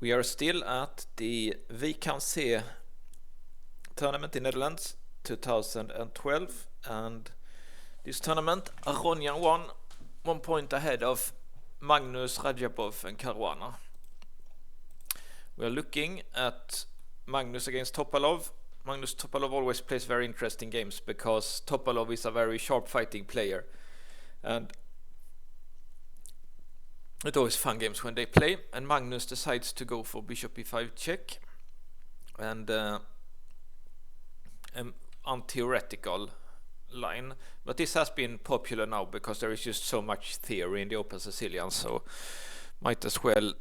We are still at the Wijk tournament in Netherlands 2012, and this tournament Aronyan won 1 point ahead of Magnus and Caruana. We are looking at Magnus against Topalov. Magnus Topalov always plays very interesting games because Topalov is a very sharp fighting player, and it's always fun games when they play. And Magnus decides to go for bishop e5 check, and untheoretical line, but this has been popular now because there is just so much theory in the Open Sicilian, so might as well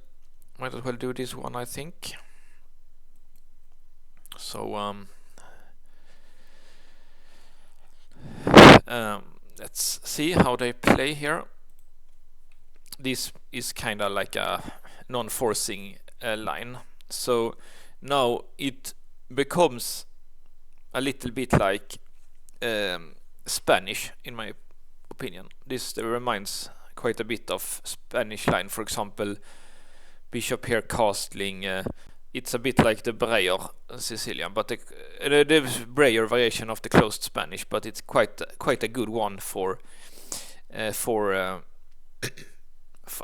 do this one, I think. So let's see how they play here. This is kind of like a non-forcing line, so now it becomes a little bit like Spanish, in my opinion. This reminds quite a bit of Spanish line, for example, bishop here castling. It's a bit like the Breyer Sicilian, but the Breyer variation of the closed Spanish, but it's quite a good one for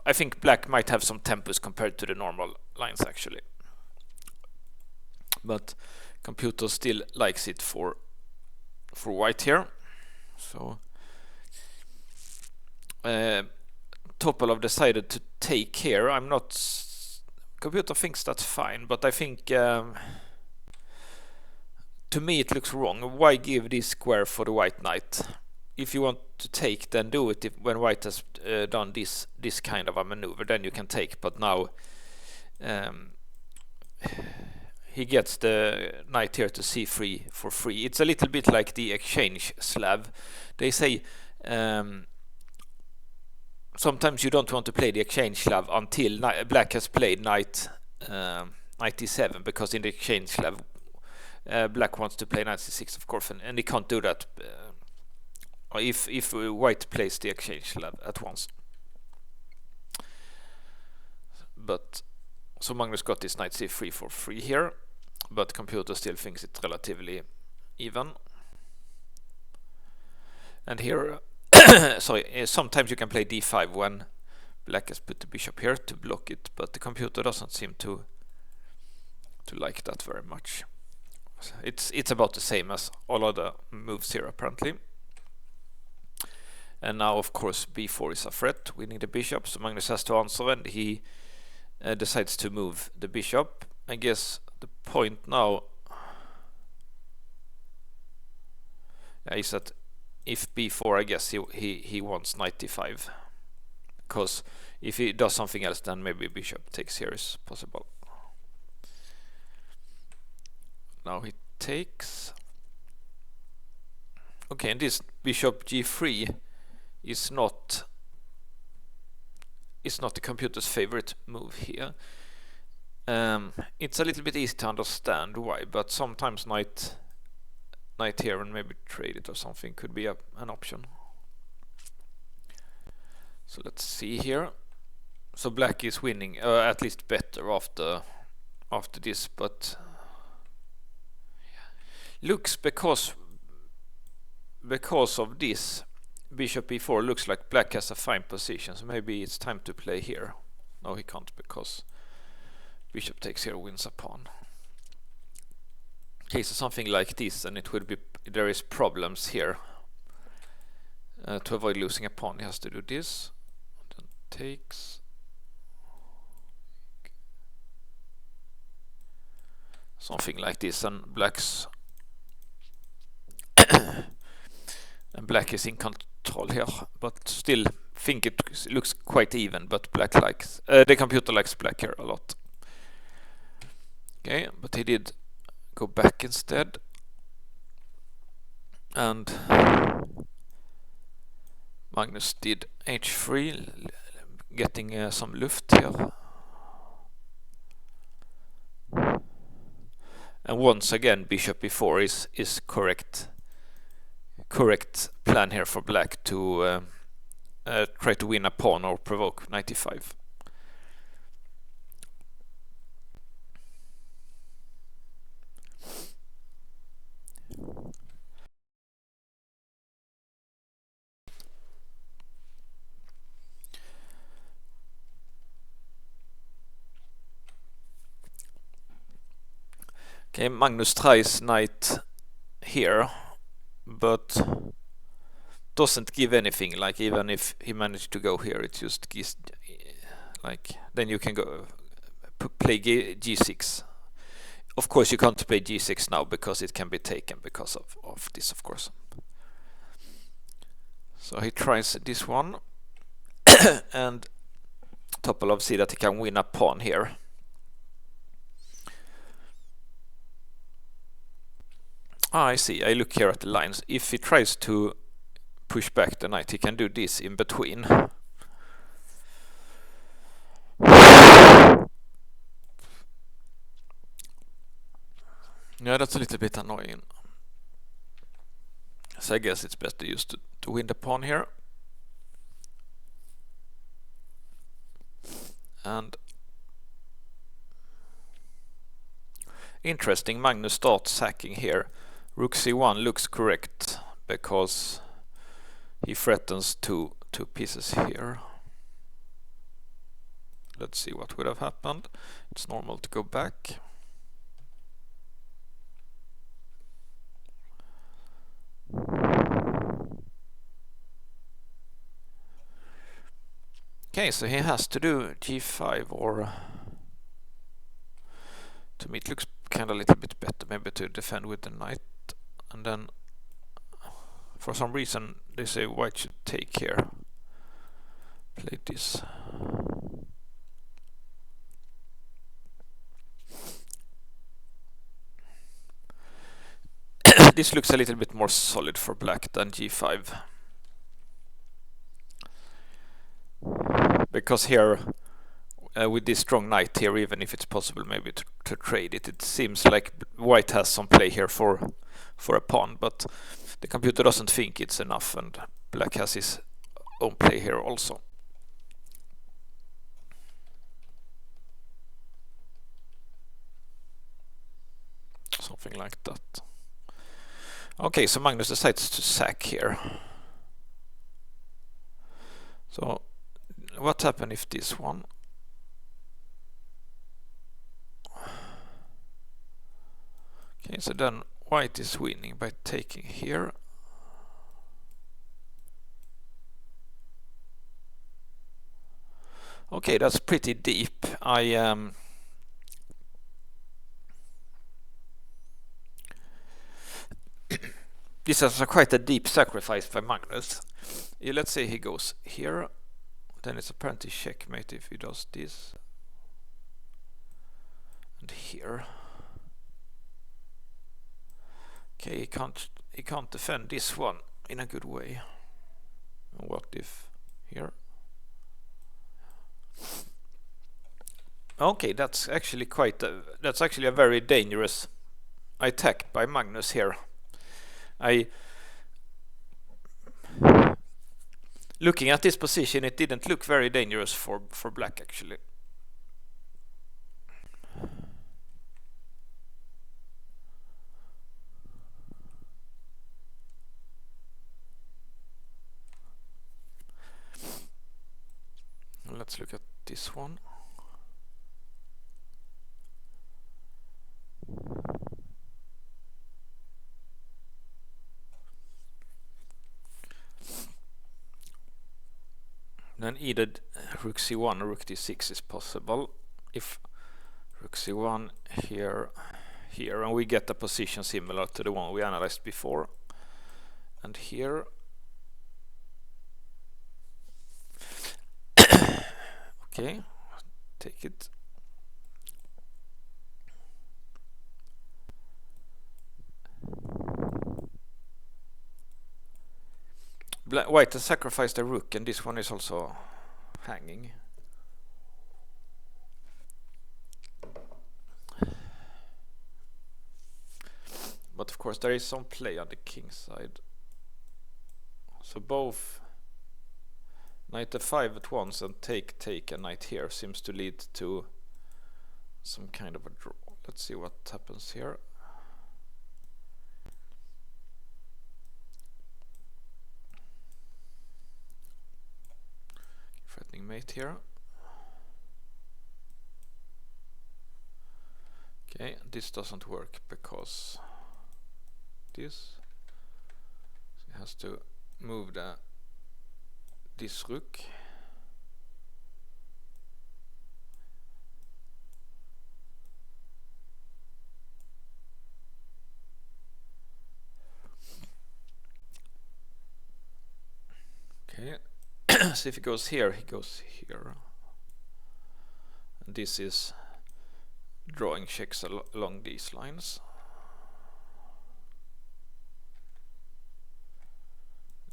I think black might have some tempos compared to the normal lines actually, but computer still likes it for white here. So Topalov decided to take here. Computer thinks that's fine, but I think to me it looks wrong. Why give this square for the white knight? If you want to take, then do it when white has done this kind of a maneuver, then you can take. But now he gets the knight here to c3 for free. It's a little bit like the exchange Slav. They say sometimes you don't want to play the exchange Slav until black has played knight e7, because in the exchange Slav black wants to play knight c6, of course, and he can't do that if white plays the exchange Slav at once. But so Magnus got this knight c3 for free here, but computer still thinks it's relatively even. And here sometimes you can play d5 when black has put the bishop here to block it, but the computer doesn't seem to like that very much. It's about the same as all other moves here apparently. And now of course b4 is a threat, winning the bishop, so Magnus has to answer, and he decides to move the bishop. I guess the point now is that if b4, I guess he wants knight d5, because if he does something else, then maybe bishop takes here is possible. Now he takes. Okay, and this bishop g3 is not the computer's favorite move here. It's a little bit easy to understand why, but sometimes knight here and maybe trade it or something could be an option. So let's see here. So black is winning, at least better after this, but looks because of this bishop e4 looks like black has a fine position, so maybe it's time to play here. No, he can't, because bishop takes here wins a pawn. Okay, so something like this, and it would be, there is problems here. To avoid losing a pawn, he has to do this. Then takes. Something like this, and black's and black is in control here, but still think it looks quite even, but black likes the computer likes black here a lot. Okay, but he did go back instead, and Magnus did h3, getting some luft here. And once again bishop e4 is correct plan here for black to try to win a pawn or provoke knight e5. Okay, Magnus tries knight here, but doesn't give anything. Like even if he managed to go here, it just gives like then you can go play g6. Of course, you can't play g6 now because it can be taken because of this, of course. So he tries this one, and Topalov see that he can win a pawn here. I see. I look here at the lines. If he tries to push back the knight, he can do this in between. Yeah, that's a little bit annoying. So I guess it's better just to win the pawn here. And interesting, Magnus starts sacking here. Rook c1 looks correct because he threatens two pieces here. Let's see what would have happened. It's normal to go back. Okay, so he has to do g5, or to me it looks kind of a little bit better maybe to defend with the knight, and then for some reason they say white should take here. Play this. This looks a little bit more solid for black than g5. Because here, with this strong knight here, even if it's possible maybe to trade it, it seems like white has some play here for a pawn, but the computer doesn't think it's enough, and black has his own play here also. Something like that. Okay, so Magnus decides to sack here. So what happened if this one? Okay, so then white is winning by taking here. Okay, that's pretty deep. This is quite a deep sacrifice by Magnus. Let's say he goes here. Then it's apparently checkmate if he does this. And here. Okay, he can't defend this one in a good way. What if here? Okay, that's actually a very dangerous attack by Magnus here. Looking at this position, it didn't look very dangerous for black actually. Let's look at this one. Then either rook c1 or rook d6 is possible. If rook c1 here, and we get a position similar to the one we analyzed before. And here. Okay, take it. White has sacrificed the rook, and this one is also hanging. But of course there is some play on the king side. So both knight f5 at once and take a knight here seems to lead to some kind of a draw. Let's see what happens here. Threatening mate here. Okay, this doesn't work because this. So he has to move this rook. Okay, so if he goes here, he goes here. And this is drawing checks along these lines.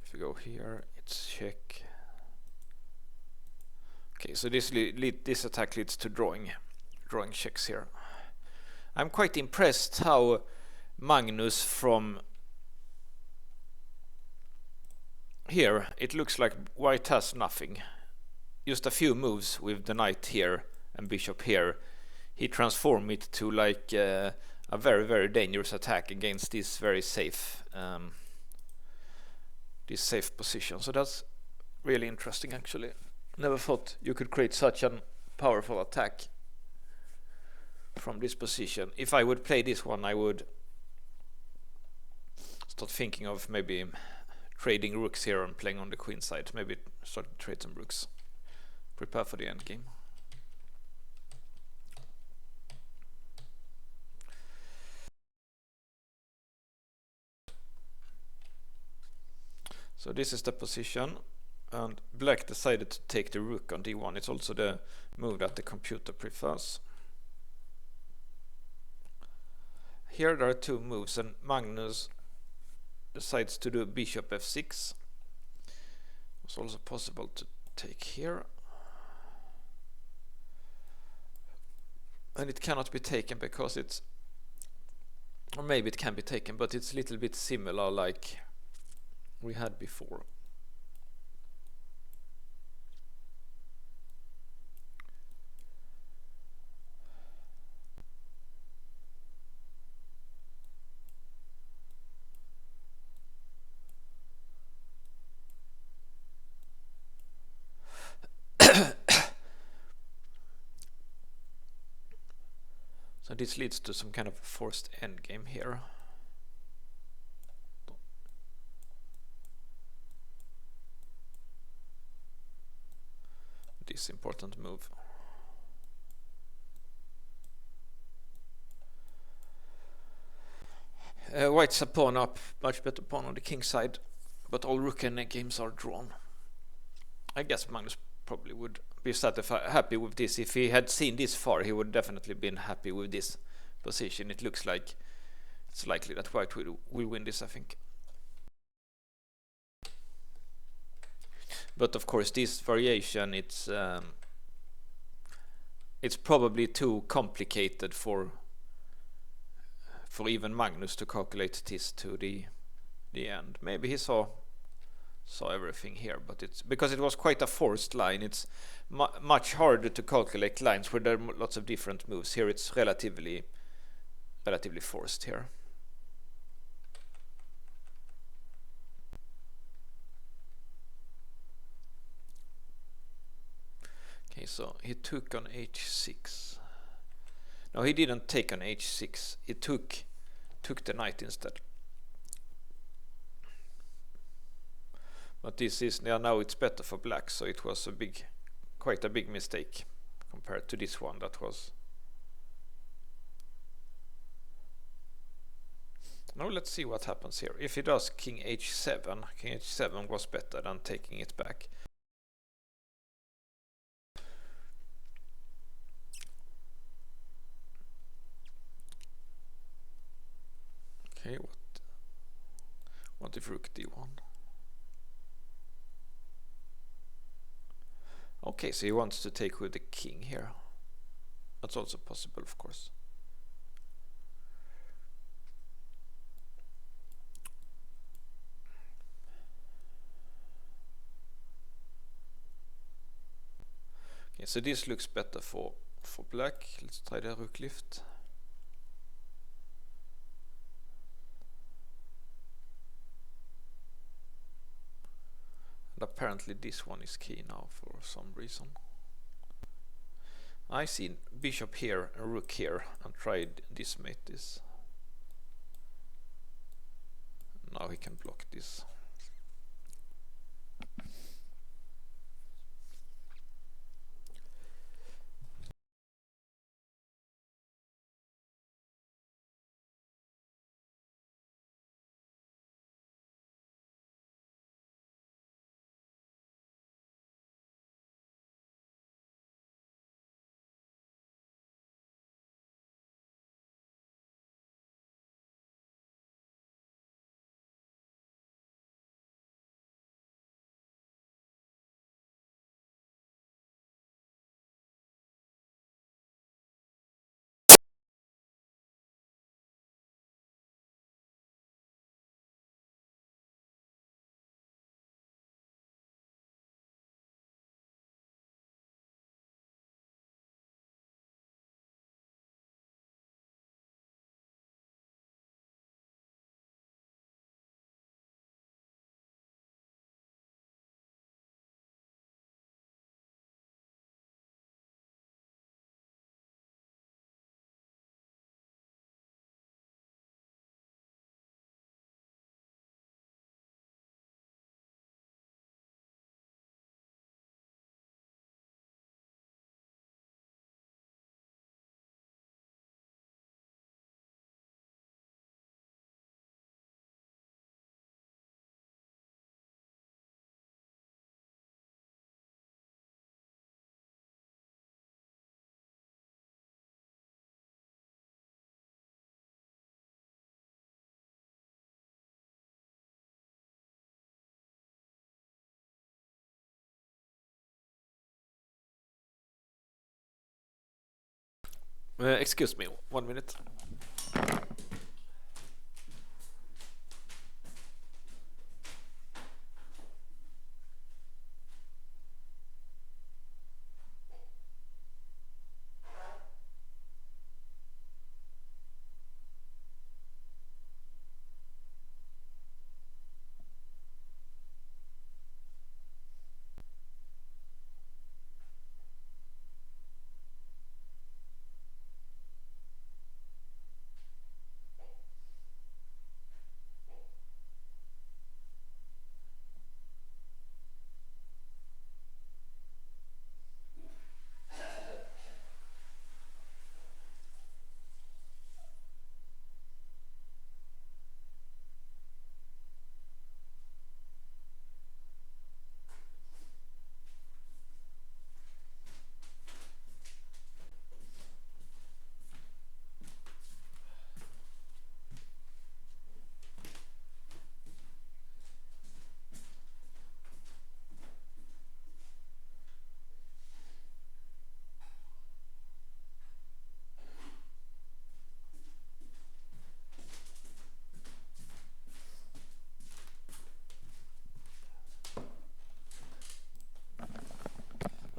If you go here, it's check. Okay, so this attack leads to drawing checks here. I'm quite impressed how Magnus from here, it looks like white has nothing. Just a few moves with the knight here and bishop here. He transformed it to like a very, very dangerous attack against this very safe position. So that's really interesting actually. Never thought you could create such a powerful attack from this position. If I would play this one, I would start thinking of maybe trading rooks here and playing on the queen side. Maybe start to trade some rooks. Prepare for the endgame. So this is the position, and black decided to take the rook on d1. It's also the move that the computer prefers. Here there are two moves, and Magnus decides to do bishop f6. It's also possible to take here. And it cannot be taken because it's, or maybe it can be taken, but it's a little bit similar like we had before. So this leads to some kind of forced endgame here. This important move. White's a pawn up, much better pawn on the king side, but all rook and games are drawn. I guess Magnus probably would be happy with this. If he had seen this far, he would definitely been happy with this position. It looks like it's likely that White will win this, I think. But of course, this variation, it's probably too complicated for even Magnus to calculate this to the end. Maybe he saw everything here, but it's because it was quite a forced line. It's much harder to calculate lines where there are lots of different moves. Here it's relatively forced here. Okay, so he took on h6. No, he didn't take on h6. He took the knight instead. But this is now it's better for black, so it was quite a big mistake compared to this one that was. Now let's see what happens here. If he does king h7 was better than taking it back. Okay, what if rook d1? Okay, so he wants to take with the king here. That's also possible, of course. Okay, so this looks better for black. Let's try the rook lift. And apparently this one is key now for some reason. I see bishop here and rook here and tried this mate this. Now he can block this. Excuse me, 1 minute.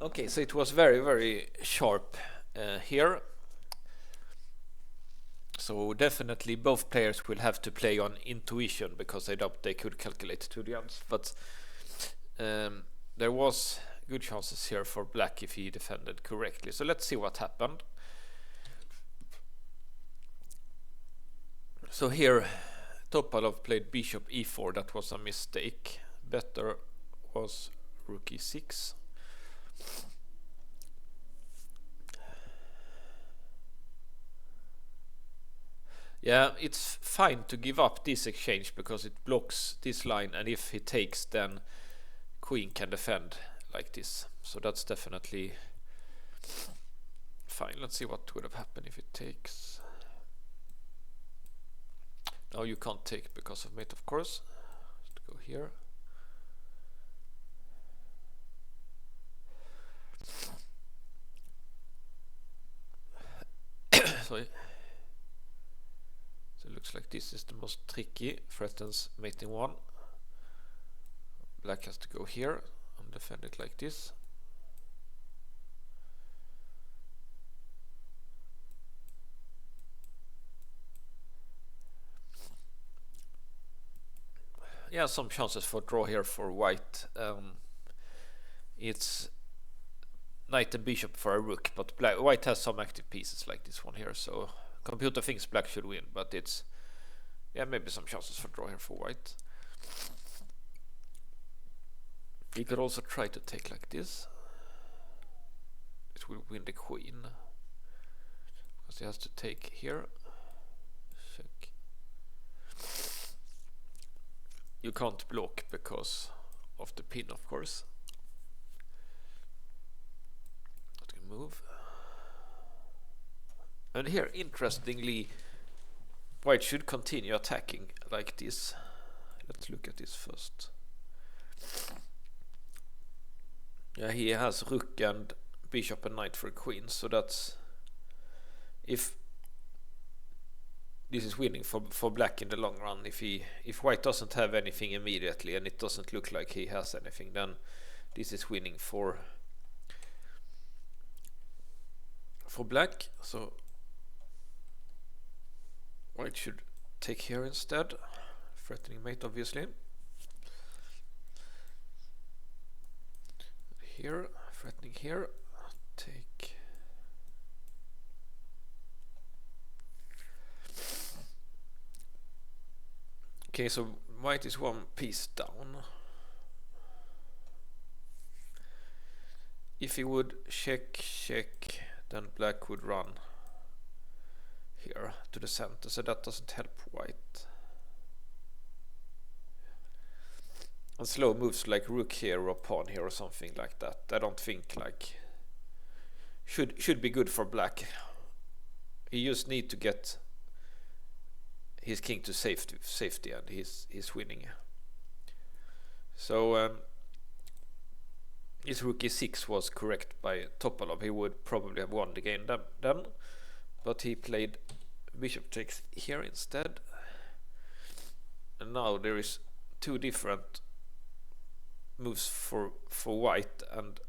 Okay, so it was very, very sharp here. So definitely both players will have to play on intuition because I doubt they could calculate to the ends. But there was good chances here for black if he defended correctly. So let's see what happened. So here Topalov played bishop e4. That was a mistake. Better was rook e6. Yeah, it's fine to give up this exchange because it blocks this line, and if he takes, then queen can defend like this. So that's definitely fine. Let's see what would have happened if it takes. Now you can't take because of mate, of course. Let's go here. Sorry. So it looks like this is the most tricky. Threatens mating 1. Black has to go here and defend it like this. Yeah, some chances for draw here for white. It's knight and bishop for a rook, but white has some active pieces like this one here, so computer thinks black should win, but it's, yeah, maybe some chances for draw here for white. He could also try to take like this. It will win the queen, because he has to take here. Check. You can't block because of the pin, of course. Move. And here, interestingly, white should continue attacking like this. Let's look at this first. Yeah, he has rook and bishop and knight for queen, so that's, if this is winning for black in the long run. If white doesn't have anything immediately and it doesn't look like he has anything, then this is winning for black. So white should take here instead, threatening mate obviously. Here, threatening here, take. Okay, so white is one piece down. If he would check, then black would run here to the center, so that doesn't help white. And slow moves like rook here or pawn here or something like that, I don't think like should be good for black. He just need to get his king to safety and he's winning. So his rook e6 was correct by Topalov. He would probably have won the game then, but he played bishop takes here instead. And now there is two different moves for white, and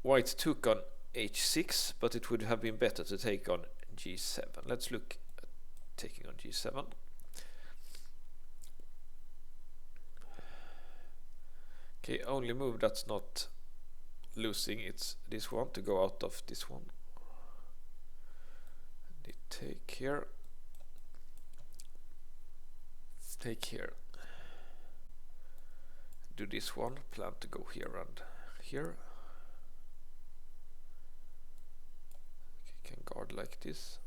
white took on h6, but it would have been better to take on g7. Let's look at taking on g7. Okay, only move that's not losing, it's this one, to go out of this one. And take here. Take here. Do this one, plan to go here and here. Okay, can guard like this.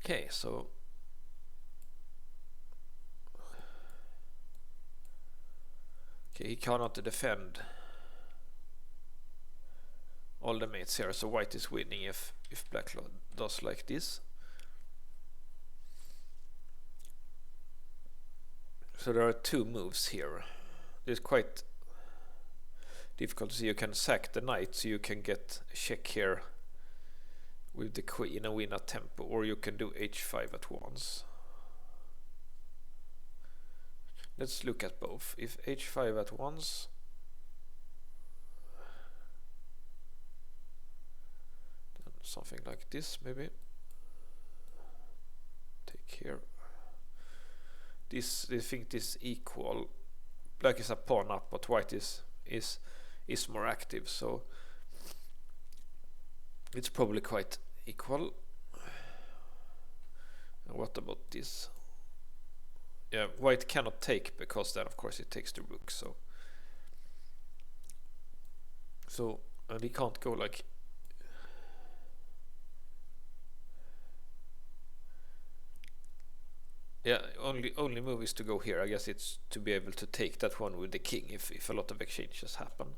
Okay, so he cannot defend all the mates here, so white is winning if black does like this. So there are two moves here. It's quite difficult to see. You can sack the knight, so you can get a check here with the queen and win at tempo, or you can do h5 at once. Let's look at both. If h5 at once, then something like this maybe. Take here. They think this equal. Black is a pawn up, but white is more active, so it's probably quite equal. And what about this? Yeah, white cannot take, because then of course it takes the rook, so and he can't go like, yeah, only move is to go here. I guess it's to be able to take that one with the king if a lot of exchanges happen.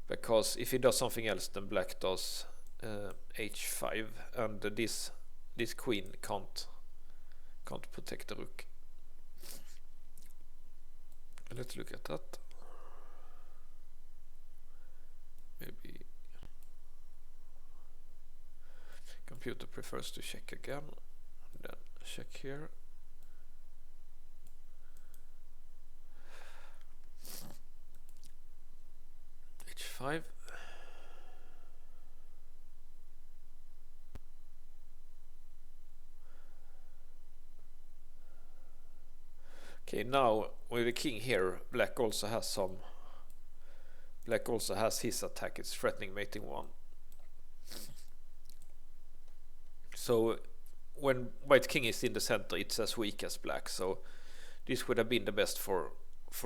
Because if he does something else, then black does h5, and this queen can't protect the rook. Let's look at that. Maybe computer prefers to check again, and then check here. h5. Okay, now with the king here, black also has his attack. It's threatening mating 1. So when white king is in the center, it's as weak as black. So this would have been the best for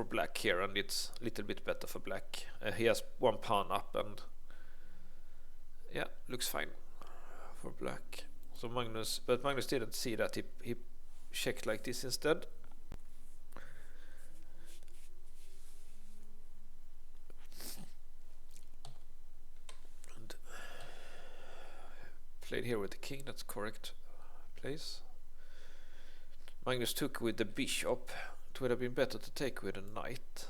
black here, and it's a little bit better for black. He has 1 pawn up, and yeah, looks fine for black. So Magnus didn't see that. He checked like this instead. And played here with the king. That's correct place. Magnus took with the bishop. It would have been better to take with a knight.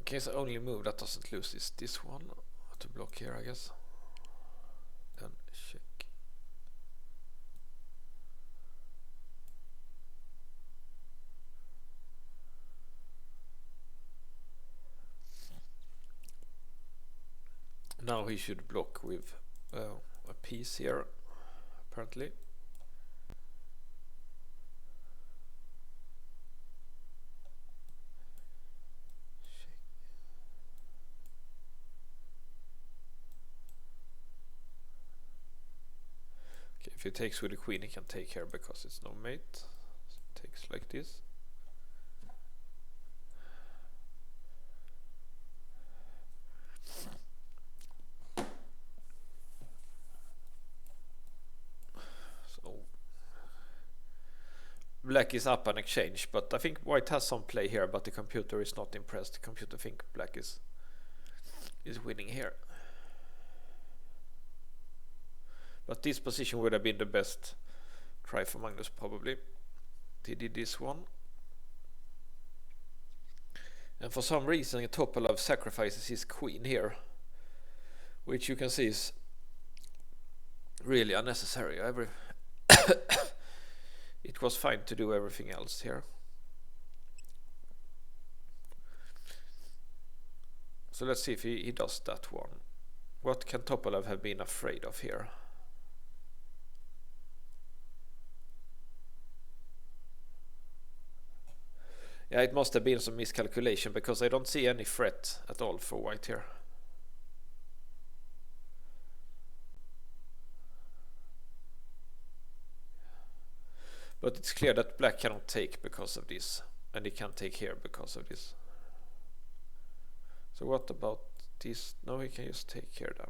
Okay, so only move that doesn't lose is this one to block here, I guess. Then check. Now he should block with a piece here, apparently. If he takes with the queen, he can take here because it's no mate. So it takes like this. So black is up on exchange, but I think white has some play here, but the computer is not impressed. The computer think black is winning here. But this position would have been the best try for Magnus, probably. He did this one. And for some reason, Topalov sacrifices his queen here, which you can see is really unnecessary. It was fine to do everything else here. So let's see if he does that one. What can Topalov have been afraid of here? Yeah, it must have been some miscalculation, because I don't see any threat at all for white here. But it's clear that black cannot take because of this, and he can't take here because of this. So what about this? No, he can just take here then.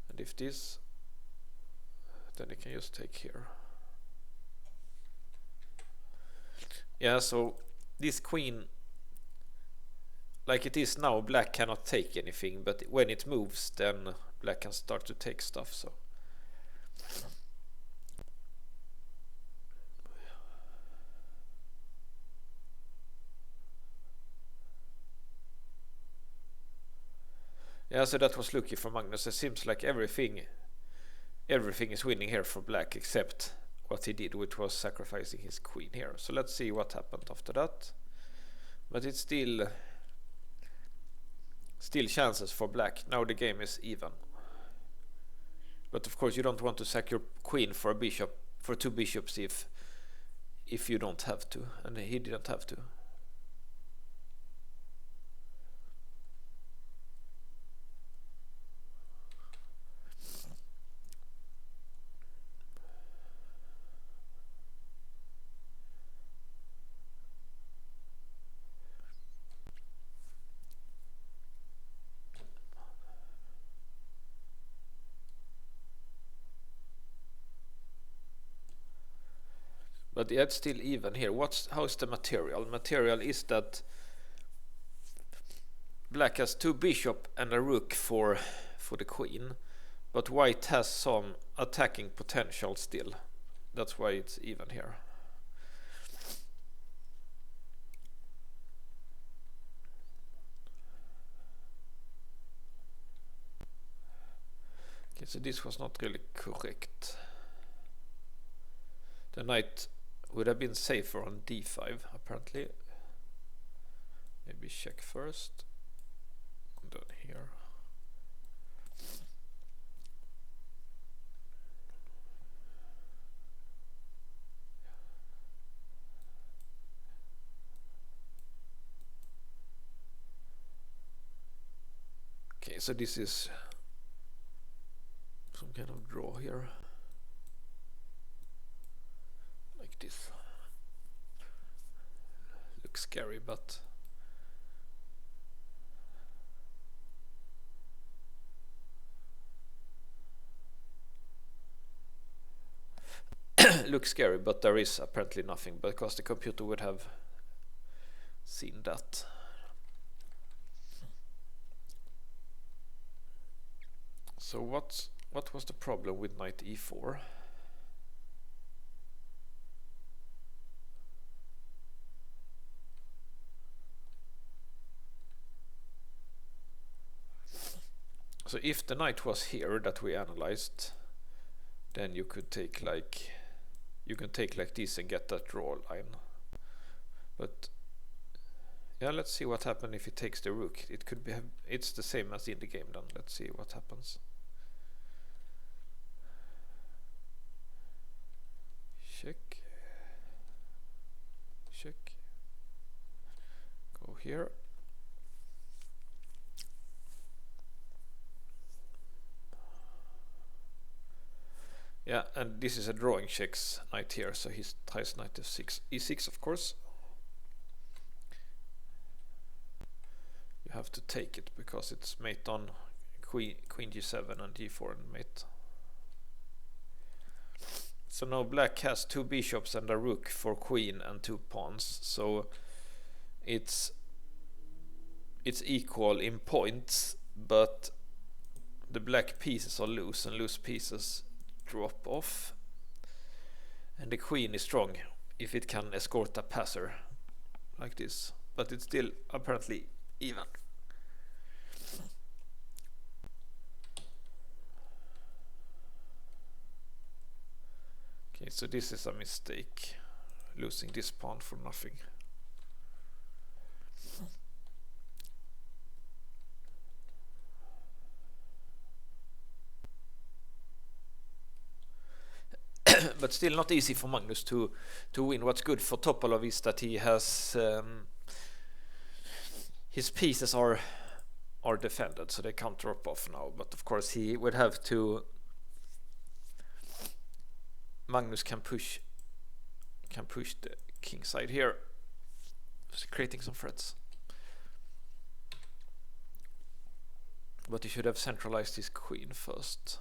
And if this, then he can just take here. Yeah, so this queen, like it is now, black cannot take anything, but when it moves, then black can start to take stuff. So yeah, so that was lucky for Magnus. It seems like everything is winning here for black, except what he did, which was sacrificing his queen here. So let's see what happened after that. But it's still chances for black. Now the game is even. But of course you don't want to sack your queen for a bishop, for 2 bishops, if you don't have to, and he didn't have to. But yeah, it's still even here. How's the material? Material is that black has 2 bishop and a rook for the queen, but white has some attacking potential still. That's why it's even here. Okay, so this was not really correct. The knight would have been safer on d5 apparently. Maybe check first. And then here. Okay, so this is some kind of draw here. Like this. Looks scary, but looks scary, but there is apparently nothing because the computer would have seen that. So what was the problem with knight e4? So if the knight was here that we analyzed, then you could take like this and get that draw line. But yeah, let's see what happens if he takes the rook. It could be it's the same as in the game then. Let's see what happens. Check. Check. Go here. Yeah, and this is a drawing checks knight here, so he tries knight f6, e6 of course. You have to take it because it's mate on queen g7 and d4 and mate. So now black has two bishops and a rook for queen and two pawns, so it's equal in points, but the black pieces are loose and loose pieces drop off, and the queen is strong if it can escort a passer like this, but it's still apparently even. Okay, so this is a mistake, losing this pawn for nothing. But still not easy for Magnus to win. What's good for Topalov is that he has his pieces are defended, so they can't drop off now. But of course he would have to. Magnus can push the king side here, creating some threats. But he should have centralized his queen first.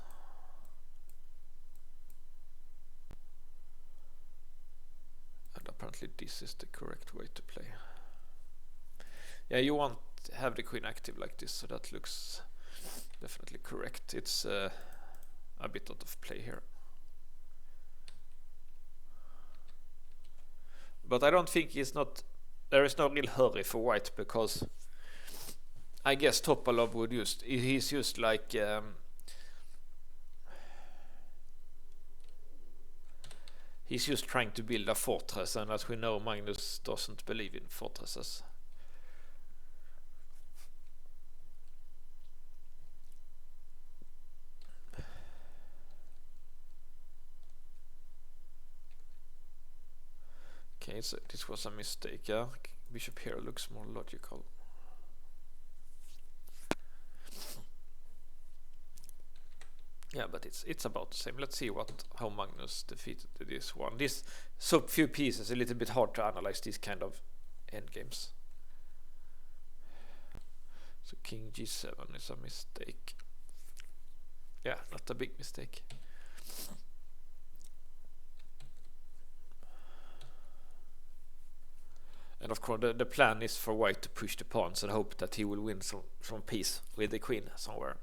And apparently this is the correct way to play. Yeah, you want to have the queen active like this, so that looks definitely correct. It's a bit out of play here. But I don't think there is no real hurry for white, because I guess Topalov would he's used like he's just trying to build a fortress, and as we know, Magnus doesn't believe in fortresses. Okay, so this was a mistake, yeah. Bishop here looks more logical. Yeah, but it's about the same. Let's see how Magnus defeated this one. This so few pieces, a little bit hard to analyze these kind of endgames. So king g7 is a mistake. Yeah, not a big mistake. And of course the plan is for white to push the pawns and hope that he will win some piece with the queen somewhere.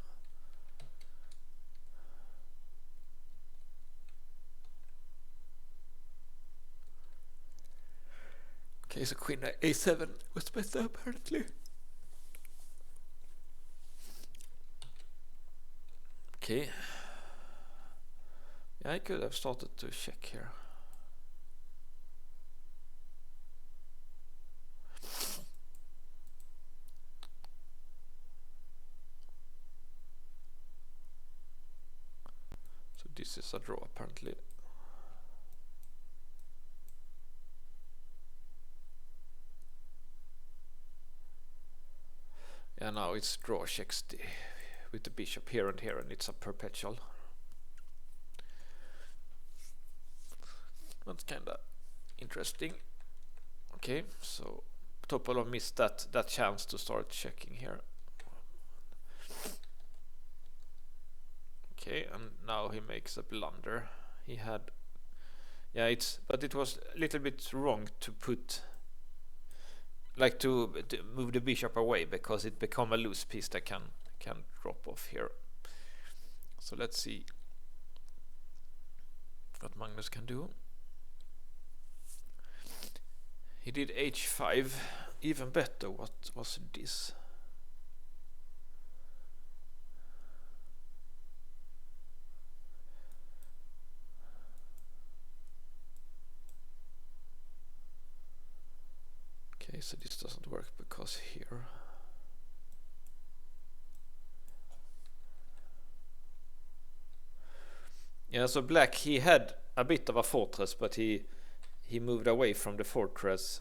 Okay, so queen a7 was better apparently. Okay, Yeah, I could have started to check here. So this is a draw apparently. Yeah, now it's draw checks with the bishop here, and it's a perpetual. That's kinda interesting. Okay, so Topalov missed that chance to start checking here. Okay, and now he makes a blunder. He had, yeah, but it was a little bit wrong to put, like to move the bishop away, because it become a loose piece that can drop off here. So let's see what Magnus can do. He did h5. Even better, what was this? Okay, so this doesn't work because here. Yeah, so black, he had a bit of a fortress, but he moved away from the fortress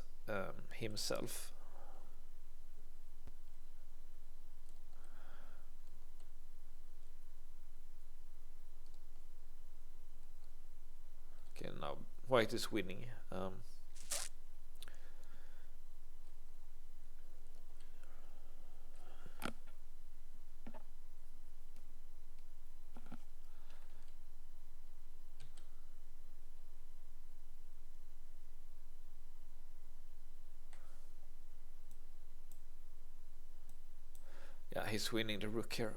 himself. Okay, now white is winning. Yeah, he's winning the rook here.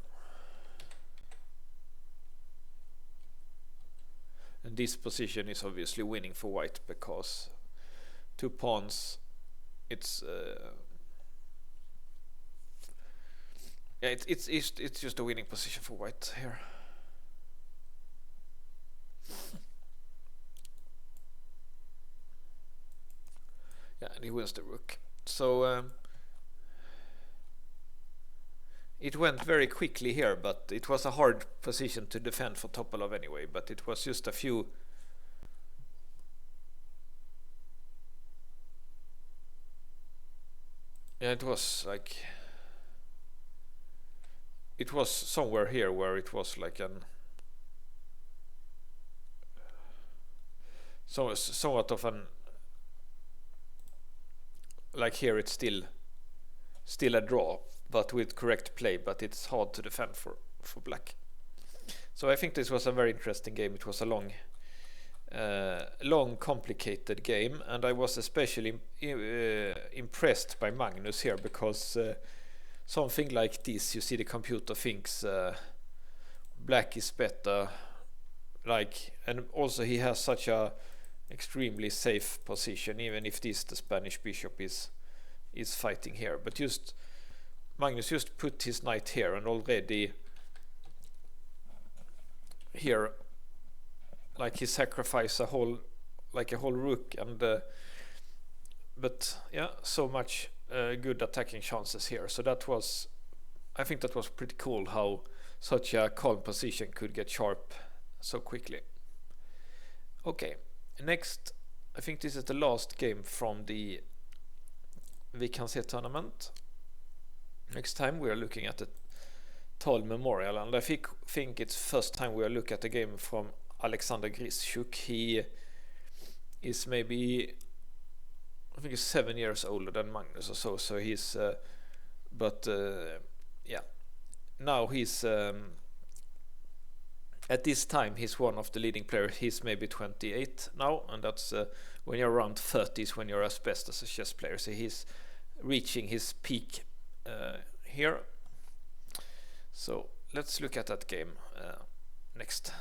And this position is obviously winning for white, because 2 pawns, it's yeah, it's just a winning position for white here. Yeah, and he wins the rook. So it went very quickly here, but it was a hard position to defend for Topalov anyway, but it was just a few. Yeah, it was like, it was somewhere here where it was like somewhat of an, like here it's still a draw, but with correct play, but it's hard to defend for black. So I think this was a very interesting game. It was a long complicated game, and I was especially impressed by Magnus here, because something like this, you see the computer thinks black is better, like, and also he has such a extremely safe position, even if the Spanish bishop is fighting here. But just Magnus just put his knight here, and already here, like, he sacrificed a whole rook, and but yeah, so much good attacking chances here. So I think that was pretty cool, how such a calm position could get sharp so quickly. Okay, next, I think this is the last game from the Zee tournament. Next time we are looking at the Tal Memorial, and I think it's first time we are looking at a game from Alexander Grischuk. He is maybe, I think he's 7 years older than Magnus or so. So he's, yeah, now he's at this time he's one of the leading players. He's maybe 28 now, and that's when you're around 30s when you're as best as a chess player. So he's reaching his peak here. So let's look at that game next.